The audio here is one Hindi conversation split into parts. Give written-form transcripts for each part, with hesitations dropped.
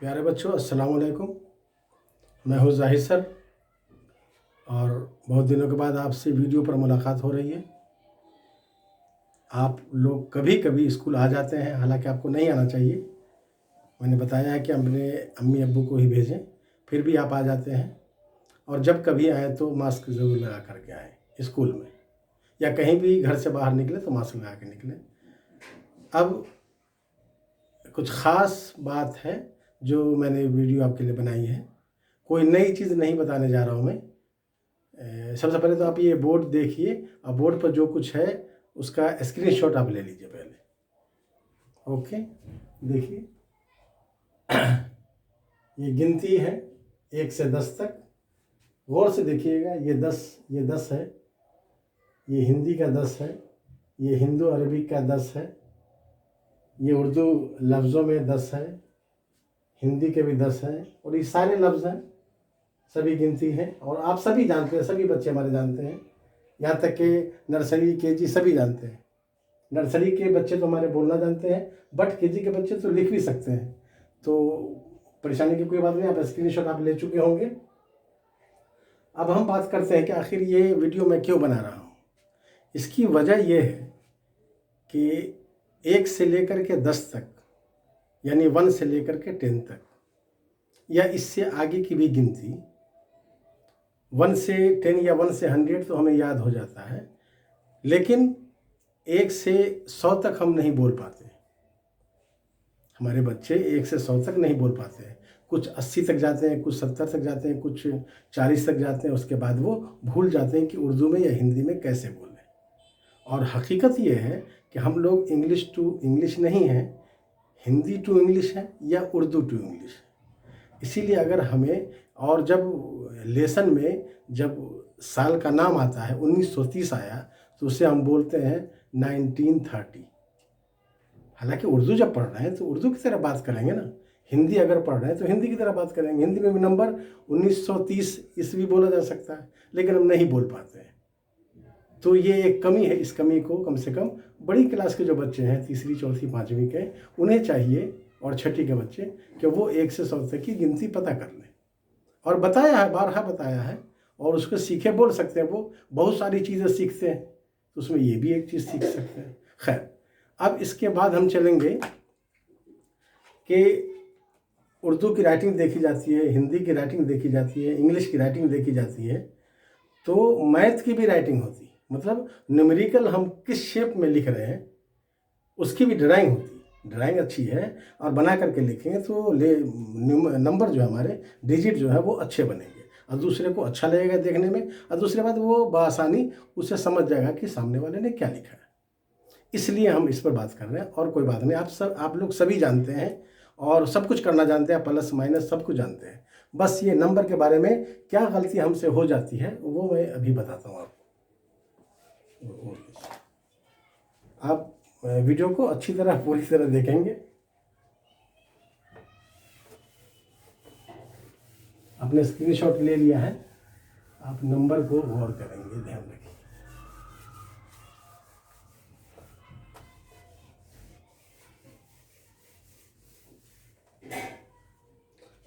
प्यारे बच्चों, अस्सलाम वालेकुम। मैं हूँ जाहिद सर और बहुत दिनों के बाद आपसे वीडियो पर मुलाकात हो रही है। आप लोग कभी कभी स्कूल आ जाते हैं, हालांकि आपको नहीं आना चाहिए। मैंने बताया है कि अपने अम्मी अब्बू को ही भेजें, फिर भी आप आ जाते हैं। और जब कभी आए तो मास्क ज़रूर लगा करके आएँ स्कूल में, या कहीं भी घर से बाहर निकले तो मास्क लगा के निकलें। अब कुछ ख़ास बात है जो मैंने वीडियो आपके लिए बनाई है। कोई नई चीज़ नहीं बताने जा रहा हूँ मैं। सबसे पहले तो आप ये बोर्ड देखिए और बोर्ड पर जो कुछ है उसका स्क्रीनशॉट आप ले लीजिए पहले। ओके, देखिए ये गिनती है 1 से 10 तक। गौर से देखिएगा, ये 10 है, ये हिंदी का 10 है, ये हिंदू अरबिक का 10 है, ये उर्दू लफ्ज़ों में 10 है, हिंदी के भी 10 हैं, और ये सारे लफ्ज़ हैं, सभी गिनती है। और आप सभी जानते हैं, सभी बच्चे हमारे जानते हैं, यहाँ तक कि नर्सरी केजी सभी जानते हैं। नर्सरी के बच्चे तो हमारे बोलना जानते हैं, बट केजी के बच्चे तो लिख भी सकते हैं। तो परेशानी की कोई बात नहीं, आप स्क्रीनशॉट आप ले चुके होंगे। अब हम बात करते हैं कि आखिर ये वीडियो मैं क्यों बना रहा हूँ। इसकी वजह यह है कि 1 से लेकर के 10 तक, यानी 1 से लेकर के 10 तक, या इससे आगे की भी गिनती, 1 से 10 या 1 से 100 तो हमें याद हो जाता है, लेकिन 1 से 100 तक हम नहीं बोल पाते। हमारे बच्चे 1 से 100 तक नहीं बोल पाते हैं। कुछ 80 तक जाते हैं, कुछ 70 तक जाते हैं, कुछ 40 तक जाते हैं। उसके बाद वो भूल जाते हैं कि उर्दू में या हिंदी में कैसे बोलें। और हकीकत ये है कि हम लोग इंग्लिश टू इंग्लिश नहीं हैं, हिंदी टू इंग्लिश है या उर्दू टू इंग्लिश है। इसीलिए अगर हमें, और जब लेसन में जब साल का नाम आता है 1930 आया, तो उसे हम बोलते हैं 1930। हालांकि उर्दू जब पढ़ रहे हैं तो उर्दू की तरह बात करेंगे ना, हिंदी अगर पढ़ रहे हैं तो हिंदी की तरह बात करेंगे। हिंदी में भी नंबर 1930 ईस्वी बोला जा सकता है, लेकिन हम नहीं बोल पाते हैं। तो ये एक कमी है। इस कमी को कम से कम बड़ी क्लास के जो बच्चे हैं, तीसरी चौथी पाँचवीं के, उन्हें चाहिए, और छठी के बच्चे, कि वो 1 से 100 तक की गिनती पता कर लें। और बताया है, बारहा बताया है, और उसको सीखे बोल सकते हैं। वो बहुत सारी चीज़ें सीखते हैं, तो उसमें ये भी एक चीज़ सीख सकते हैं। खैर, अब इसके बाद हम चलेंगे कि उर्दू की राइटिंग देखी जाती है, हिंदी की राइटिंग देखी जाती है, इंग्लिश की राइटिंग देखी जाती है, तो मैथ की भी राइटिंग होती है। मतलब न्यूमेरिकल हम किस शेप में लिख रहे हैं उसकी भी ड्राइंग होती है। ड्राइंग अच्छी है और बना करके लिखेंगे तो नंबर जो है, हमारे डिजिट जो है वो अच्छे बनेंगे, और दूसरे को अच्छा लगेगा देखने में, और दूसरे बात वो बआसानी उसे समझ जाएगा कि सामने वाले ने क्या लिखा है। इसलिए हम इस पर बात कर रहे हैं, और कोई बात नहीं। आप लोग सभी जानते हैं और सब कुछ करना जानते हैं, प्लस माइनस सब कुछ जानते हैं। बस ये नंबर के बारे में क्या गलती हमसे हो जाती है वो मैं अभी बताता हूँ आपको। आप वीडियो को अच्छी तरह, पूरी तरह देखेंगे। आपने स्क्रीनशॉट ले लिया है, आप नंबर को गौर करेंगे, ध्यान रखिए।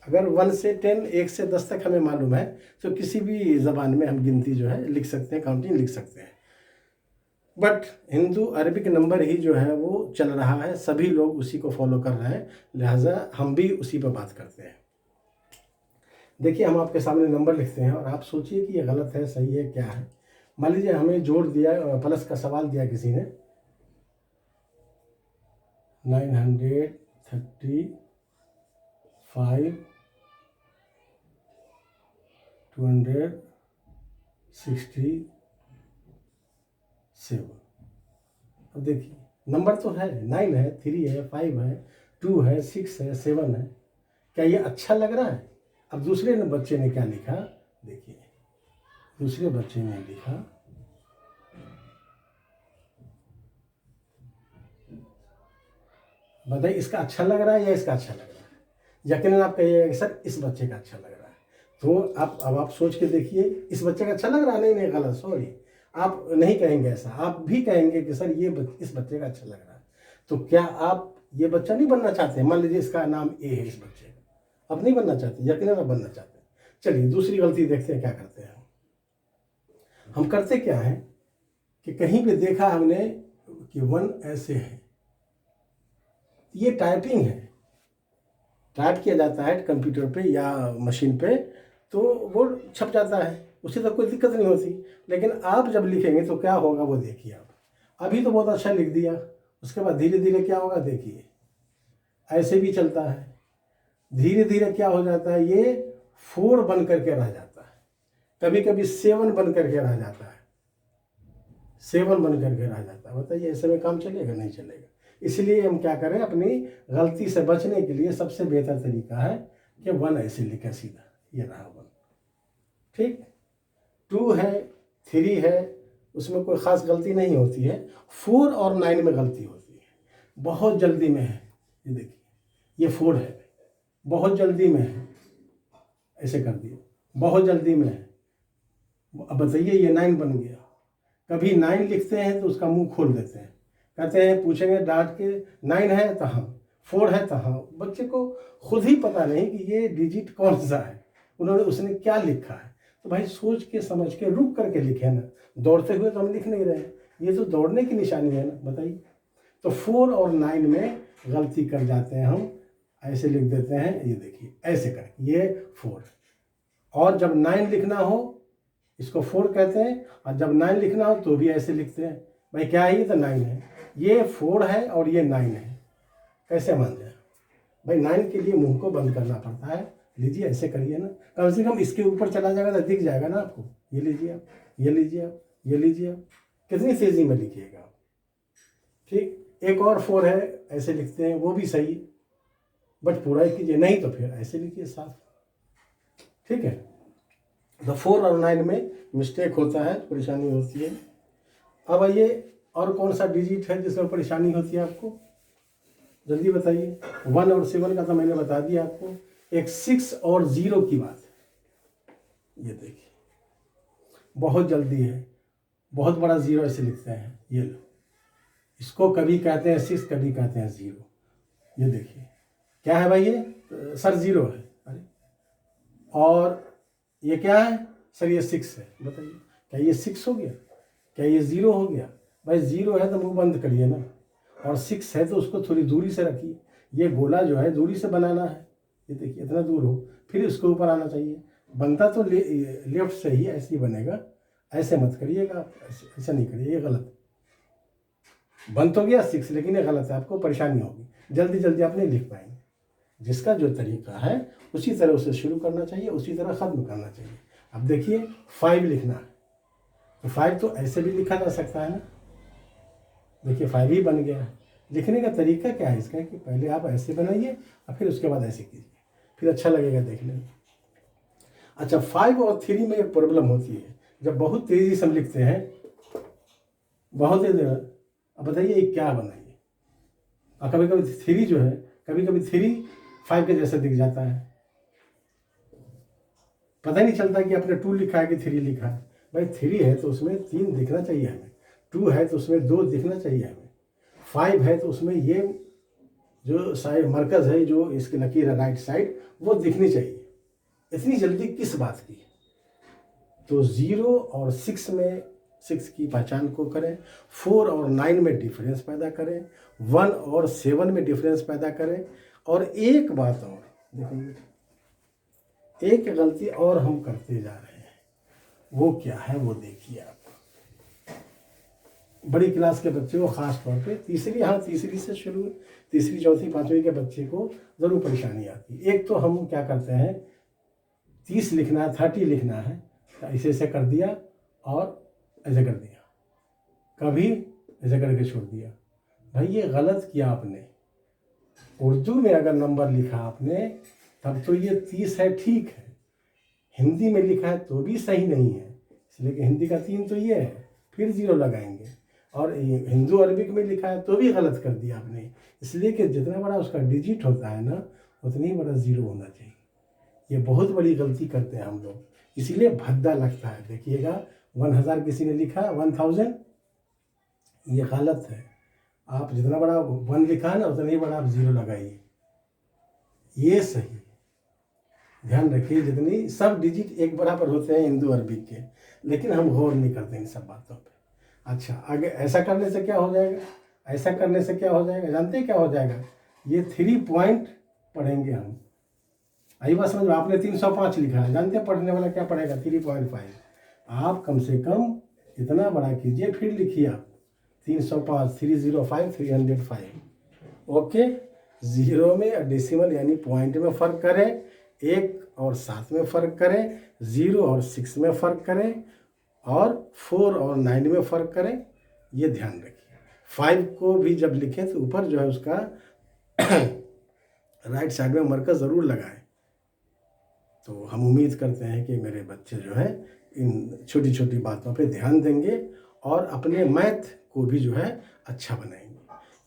अगर 1 से 10, 1 से 10 तक हमें मालूम है, तो किसी भी ज़बान में हम गिनती जो है लिख सकते हैं, काउंटिंग लिख सकते हैं। बट हिंदू अरबिक नंबर ही जो है वो चल रहा है, सभी लोग उसी को फॉलो कर रहे हैं, लिहाजा हम भी उसी पर बात करते हैं। देखिए, हम आपके सामने नंबर लिखते हैं और आप सोचिए कि ये गलत है, सही है, क्या है। मान लीजिए हमें जोड़ दिया, प्लस का सवाल दिया किसी ने, 935 267। अब देखिए, नंबर तो है, 9 है, 3 है, 5 है, 2 है, 6 है, 7 है। क्या ये अच्छा लग रहा है? अब दूसरे बच्चे ने क्या लिखा, देखिए, दूसरे बच्चे ने लिखा, बताइए इसका अच्छा लग रहा है या इसका अच्छा लग रहा है? यकीनन आप कहिएगा कि सर इस बच्चे का अच्छा लग रहा है। तो अब आप सोच के देखिए, इस बच्चे का अच्छा लग रहा है? नहीं, गलत, सॉरी, आप नहीं कहेंगे ऐसा। आप भी कहेंगे कि सर इस बच्चे का अच्छा लग रहा है। तो क्या आप ये बच्चा नहीं बनना चाहते हैं? मान लीजिए इसका नाम ए है, इस बच्चे का, अब नहीं बनना चाहते, यकीनन अब बनना चाहते हैं। चलिए दूसरी गलती देखते हैं क्या करते हैं हम करते क्या है कि कहीं पे देखा हमने कि 1 ऐसे है, ये टाइपिंग है, टाइप किया जाता है कंप्यूटर पे या मशीन पे, तो वो छप जाता है, उससे तो कोई दिक्कत नहीं होती। लेकिन आप जब लिखेंगे तो क्या होगा वो देखिए आप। अभी तो बहुत अच्छा लिख दिया, उसके बाद धीरे धीरे क्या होगा देखिए, ऐसे भी चलता है, धीरे धीरे क्या हो जाता है, ये 4 बन करके रह जाता है, कभी कभी 7 बन करके रह जाता है, 7 बन करके रह जाता है। बताइए ऐसे में काम चलेगा? नहीं चलेगा। इसलिए हम क्या करें, अपनी गलती से बचने के लिए सबसे बेहतर तरीका है कि 1 ऐसे लिखें सीधा, ये रहा 1, ठीक। 2 है, 3 है, उसमें कोई ख़ास गलती नहीं होती है। 4 और 9 में गलती होती है, बहुत जल्दी में है। ये देखिए, ये 4 है, बहुत जल्दी में है, ऐसे कर दिया, बहुत जल्दी में है। अब बताइए ये 9 बन गया। कभी 9 लिखते हैं तो उसका मुंह खोल देते हैं, कहते हैं, पूछेंगे डांट के 9 है तो हाँ, 4 है तो हाँ। बच्चे को खुद ही पता नहीं कि ये डिजिट कौन सा है, उसने क्या लिखा है। तो भाई सोच के समझ के रुक करके लिखे ना, दौड़ते हुए तो हम लिख नहीं रहे हैं, ये तो दौड़ने की निशानी है ना। बताइए, तो 4 और 9 में गलती कर जाते हैं हम, ऐसे लिख देते हैं, ये देखिए ऐसे करके, ये 4। और जब 9 लिखना हो इसको 4 कहते हैं, और जब 9 लिखना हो तो भी ऐसे लिखते हैं। भाई क्या है, ये तो 9 है, ये 4 है और ये 9 है, कैसे मान जाए भाई? 9 के लिए मुंह को बंद करना पड़ता है। लीजिए ऐसे करिए ना, कम से कम इसके ऊपर चला जाएगा तो दिख जाएगा ना आपको। ये लीजिए आप, ये लीजिए आप, ये लीजिए आप, कितनी तेजी में लिखिएगा आप, ठीक। एक और 4 है, ऐसे लिखते हैं, वो भी सही है, बट पूरा ही कीजिए, नहीं तो फिर ऐसे लिखिए साफ, ठीक है। तो 4 और 9 में मिस्टेक होता है, परेशानी होती है। अब आइए, और कौन सा डिजिट है जिसमें परेशानी होती है आपको, जल्दी बताइए। 1 और 7 का तो मैंने बता दिया आपको, एक 6 और 0 की बात है। ये देखिए बहुत जल्दी है, बहुत बड़ा 0 ऐसे लिखते हैं, ये लो, इसको कभी कहते हैं 6, कभी कहते हैं 0। ये देखिए क्या है भाई, ये सर 0 है, अरे और ये क्या है सर, ये 6 है। बताइए क्या ये 6 हो गया, क्या ये 0 हो गया? भाई 0 है तो मुंह बंद करिए ना, और 6 है तो उसको थोड़ी दूरी से रखिए। ये गोला जो है दूरी से बनाना है, ये देखिए इतना दूर हो, फिर इसके ऊपर आना चाहिए। बनता तो लेफ्ट से ही, ऐसे ही बनेगा, ऐसे मत करिएगा, ऐसा नहीं करिए, ये गलत। बन तो गया 6, लेकिन ये गलत है, आपको परेशानी होगी, जल्दी जल्दी आप नहीं लिख पाएंगे। जिसका जो तरीका है उसी तरह उसे शुरू करना चाहिए, उसी तरह ख़त्म करना चाहिए। अब देखिए 5 लिखना है, तो 5 तो ऐसे भी लिखा जा सकता है ना, देखिए 5 ही बन गया है। लिखने का तरीका क्या है इसका, कि पहले आप ऐसे बनाइए और फिर उसके बाद ऐसे कीजिए, फिर अच्छा लगेगा देखने में। अच्छा 5 और 3 में एक प्रॉब्लम होती है, जब बहुत तेज़ी से हम लिखते हैं, बहुत तेज़। अब बताइए ये क्या बनाइए, और कभी कभी 3 जो है, कभी कभी 3 5 के जैसा दिख जाता है, पता ही नहीं चलता कि आपने 2 लिखा है कि 3 लिखा है। भाई 3 है तो उसमें 3 दिखना चाहिए हमें, 2 है तो उसमें 2 दिखना चाहिए हमें, 5 है तो उसमें ये जो साइड मरकज़ है, जो इसकी लकीर है राइट साइड, वो दिखनी चाहिए। इतनी जल्दी किस बात की? तो 0 और 6 में 6 की पहचान को करें, 4 और 9 में डिफरेंस पैदा करें, 1 और 7 में डिफरेंस पैदा करें। और एक बात और देखिए, एक गलती और हम करते जा रहे हैं, वो क्या है वो देखिए आप। बड़ी क्लास के बच्चे को ख़ास तौर पे, तीसरी से शुरू, तीसरी चौथी पाँचवीं के बच्चे को ज़रूर परेशानी आती है। एक तो हम क्या करते हैं, 30 लिखना है, 30 लिखना है, ऐसे ऐसे कर दिया और ऐसे कर दिया, कभी ऐसे करके छोड़ दिया। भाई ये गलत किया आपने। उर्दू में अगर नंबर लिखा आपने तब तो ये 30 है, ठीक है। हिंदी में लिखा है तो भी सही नहीं है, इसलिए कि हिंदी का 3 तो ये है, फिर 0 लगाएंगे। और हिंदू अरबिक में लिखा है तो भी गलत कर दिया आपने, इसलिए कि जितना बड़ा उसका डिजिट होता है ना, उतनी बड़ा 0 होना चाहिए। ये बहुत बड़ी गलती करते हैं हम लोग, इसीलिए भद्दा लगता है। देखिएगा 1000 किसी ने लिखा, 1000, ये गलत है। आप जितना बड़ा 1 लिखा है ना, उतना ही बड़ा आप 0 लगाइए, ये सही। ध्यान रखिए, जितनी सब डिजिट एक बराबर होते हैं हिंदू अरबी के, लेकिन हम गौर नहीं करते इन सब बातों पे। अच्छा, आगे ऐसा करने से क्या हो जाएगा, ऐसा करने से क्या हो जाएगा, जानते हैं क्या हो जाएगा, ये 3 पॉइंट पढ़ेंगे हम। आई बात समझ में, आपने 305 लिखा है, जानते हैं पढ़ने वाला क्या पढ़ेगा, 3.5। आप कम से कम इतना बड़ा कीजिए, फिर लिखिए आप 305, 305, 305। ओके, 0 में डेसिमल यानी पॉइंट में फ़र्क करें, 1 और 7 में फ़र्क करें, 0 और 6 में फ़र्क करें, और 4 और 9 में फ़र्क करें, ये ध्यान रखिए। 5 को भी जब लिखें तो ऊपर जो है उसका राइट साइड में मार्कर ज़रूर लगाएं। तो हम उम्मीद करते हैं कि मेरे बच्चे जो है इन छोटी छोटी बातों पे ध्यान देंगे और अपने मैथ को भी जो है अच्छा बनाएंगे।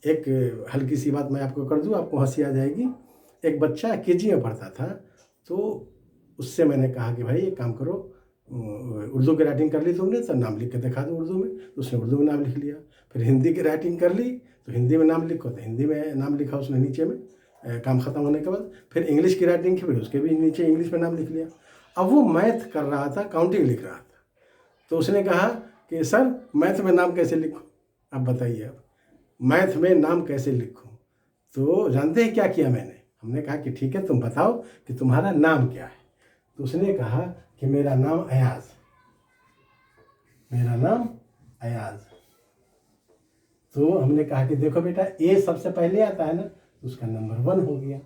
एक हल्की सी बात मैं आपको कर दूं, आपको हंसी आ जाएगी। एक बच्चा केजी में पढ़ता था, तो उससे मैंने कहा कि भाई एक काम करो, उर्दू की राइटिंग कर ली तुमने तो नाम लिख के दिखा दो उर्दू में, तो उसने उर्दू में नाम लिख लिया। फिर हिंदी की राइटिंग कर ली तो हिंदी में नाम लिखो, तो हिंदी में नाम लिखा उसने नीचे में, काम ख़त्म होने के बाद। फिर इंग्लिश की राइटिंग की, फिर उसके भी नीचे इंग्लिश में नाम लिख लिया। अब वो मैथ कर रहा था, काउंटिंग लिख रहा था, तो उसने कहा कि सर मैथ में नाम कैसे लिखूं, अब बताइए, अब मैथ में नाम कैसे लिखूं। तो जानते हैं क्या किया मैंने, हमने कहा कि ठीक है तुम बताओ कि तुम्हारा नाम क्या है। तो उसने कहा कि मेरा नाम अयाज, मेरा नाम अयाज। तो हमने कहा कि देखो बेटा, ए सबसे पहले आता है ना, तो उसका नंबर 1 हो गया।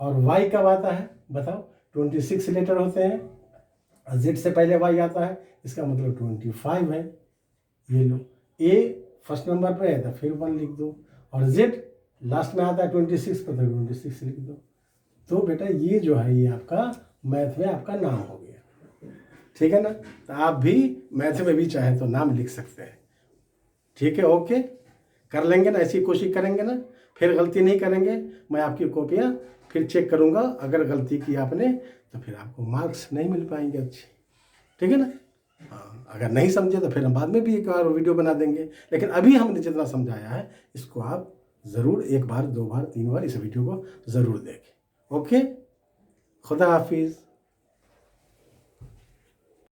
और वाई कब आता है बताओ, 26 लेटर होते हैं, जेड से पहले वाई आता है, इसका मतलब 25 है। ये लो, ए फर्स्ट नंबर पे है तो फिर 1 लिख दो, और जेड लास्ट में आता है 26 पे, तो 26 लिख दो। तो बेटा ये जो है ये आपका मैथ में आपका नाम हो गया, ठीक है ना। तो आप भी मैथ में भी चाहें तो नाम लिख सकते हैं, ठीक है। ओके, कर लेंगे ना, ऐसी कोशिश करेंगे ना, फिर गलती नहीं करेंगे। मैं आपकी कॉपियाँ फिर चेक करूँगा, अगर गलती की आपने तो फिर आपको मार्क्स नहीं मिल पाएंगे अच्छे, ठीक है ना। हाँ, अगर नहीं समझे तो फिर हम बाद में भी एक बार वीडियो बना देंगे, लेकिन अभी हमने जितना समझाया है इसको आप ज़रूर 1 बार 2 बार 3 बार इस वीडियो को ज़रूर देखें। ओके, खुदा हाफिज़।